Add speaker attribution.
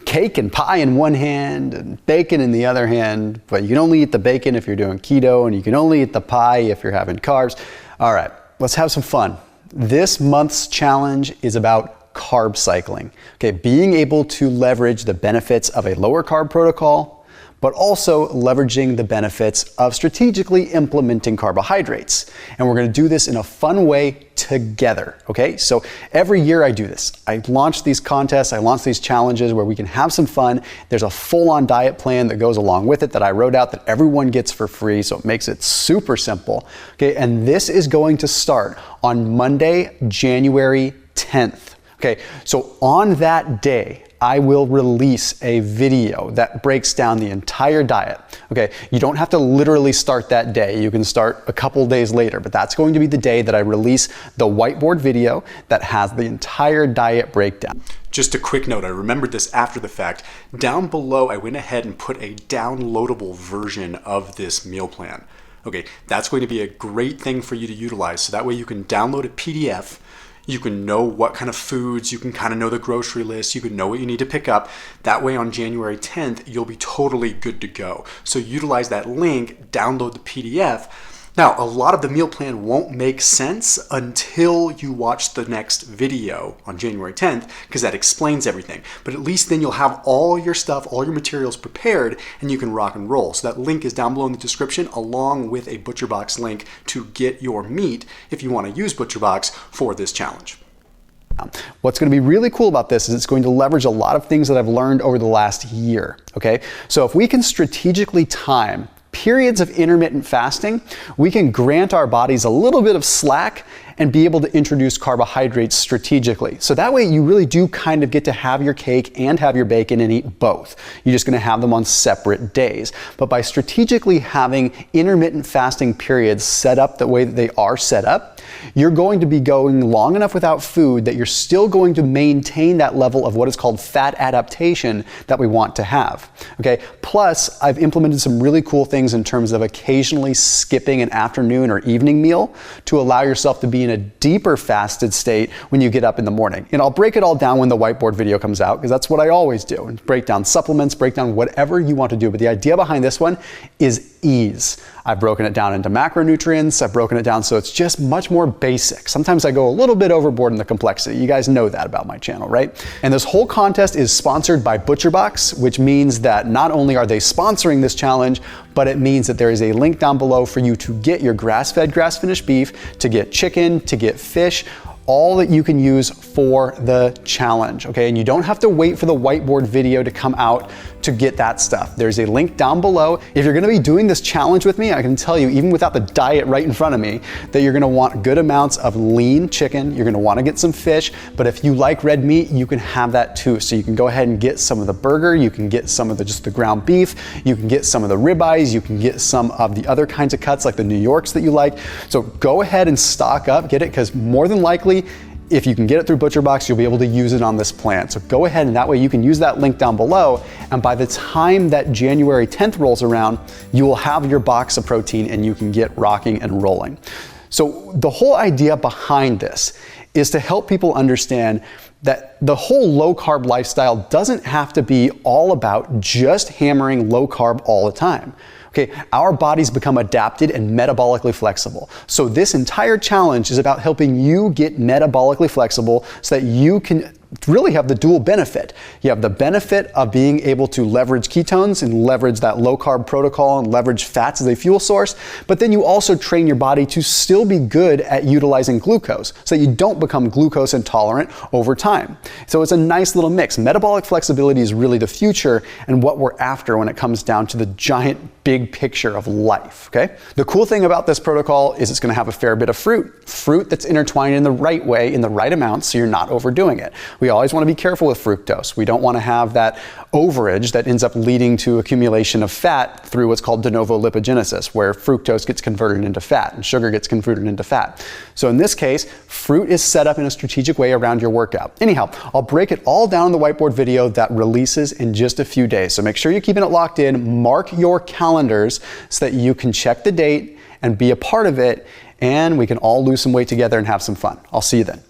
Speaker 1: Cake and pie in one hand and bacon in the other hand, but you can only eat the bacon if you're doing keto, and you can only eat the pie if you're having carbs. All right, let's have some fun. This month's challenge is about carb cycling. Okay, being able to leverage the benefits of a lower carb protocol, but also leveraging the benefits of strategically implementing carbohydrates. And we're gonna do this in a fun way together, okay? So every year I do this. I launch these contests, I launch these challenges where we can have some fun. There's a full-on diet plan that goes along with it that I wrote out that everyone gets for free, so it makes it super simple, okay? And this is going to start on Monday, January 10th, okay? So on that day, I will release a video that breaks down the entire diet. Okay, you don't have to literally start that day. You can start a couple days later, but that's going to be the day that I release the whiteboard video that has the entire diet breakdown.
Speaker 2: Just a quick note, I remembered this after the fact. Down below, I went ahead and put a downloadable version of this meal plan. Okay, that's going to be a great thing for you to utilize. So that way you can download a PDF. You can know what kind of foods, you can kind of know the grocery list, you can know what you need to pick up. That way on January 10th, you'll be totally good to go. So utilize that link, download the PDF. Now, a lot of the meal plan won't make sense until you watch the next video on January 10th, because that explains everything. But at least then you'll have all your stuff, all your materials prepared, and you can rock and roll. So that link is down below in the description, along with a ButcherBox link to get your meat if you want to use ButcherBox for this challenge.
Speaker 1: What's going to be really cool about this is it's going to leverage a lot of things that I've learned over the last year, okay? So if we can strategically time periods of intermittent fasting, we can grant our bodies a little bit of slack and be able to introduce carbohydrates strategically. So that way you really do kind of get to have your cake and have your bacon and eat both. You're just gonna have them on separate days. But by strategically having intermittent fasting periods set up the way that they are set up, you're going to be going long enough without food that you're still going to maintain that level of what is called fat adaptation that we want to have, okay? Plus, I've implemented some really cool things in terms of occasionally skipping an afternoon or evening meal to allow yourself to be in a deeper fasted state when you get up in the morning. And I'll break it all down when the whiteboard video comes out, because that's what I always do, and break down supplements, break down whatever you want to do. But the idea behind this one is ease. I've broken it down into macronutrients. I've broken it down so it's just much more basic. Sometimes I go a little bit overboard in the complexity. You guys know that about my channel, right? And this whole contest is sponsored by ButcherBox, which means that not only are they sponsoring this challenge, but it means that there is a link down below for you to get your grass-fed, grass-finished beef, to get chicken, to get fish, all that you can use for the challenge, okay? And you don't have to wait for the whiteboard video to come out to get that stuff. There's a link down below. If you're gonna be doing this challenge with me, I can tell you, even without the diet right in front of me, that you're gonna want good amounts of lean chicken, you're gonna wanna get some fish, but if you like red meat, you can have that too. So you can go ahead and get some of the burger, you can get some of just the ground beef, you can get some of the ribeyes, you can get some of the other kinds of cuts like the New Yorks that you like. So go ahead and stock up, get it, because more than likely, if you can get it through ButcherBox, you'll be able to use it on this plan. So go ahead, and that way you can use that link down below, and by the time that January 10th rolls around, you will have your box of protein and you can get rocking and rolling. So the whole idea behind this is to help people understand that the whole low carb lifestyle doesn't have to be all about just hammering low carb all the time. Okay, our bodies become adapted and metabolically flexible. So this entire challenge is about helping you get metabolically flexible so that you can really have the dual benefit. You have the benefit of being able to leverage ketones and leverage that low carb protocol and leverage fats as a fuel source, but then you also train your body to still be good at utilizing glucose so that you don't become glucose intolerant over time. So it's a nice little mix. Metabolic flexibility is really the future and what we're after when it comes down to the giant big picture of life, okay? The cool thing about this protocol is it's gonna have a fair bit of fruit that's intertwined in the right way, in the right amount, so you're not overdoing it. We always want to be careful with fructose. We don't want to have that overage that ends up leading to accumulation of fat through what's called de novo lipogenesis, where fructose gets converted into fat and sugar gets converted into fat. So in this case, fruit is set up in a strategic way around your workout. Anyhow, I'll break it all down in the whiteboard video that releases in just a few days. So make sure you're keeping it locked in, mark your calendars so that you can check the date and be a part of it, and we can all lose some weight together and have some fun. I'll see you then.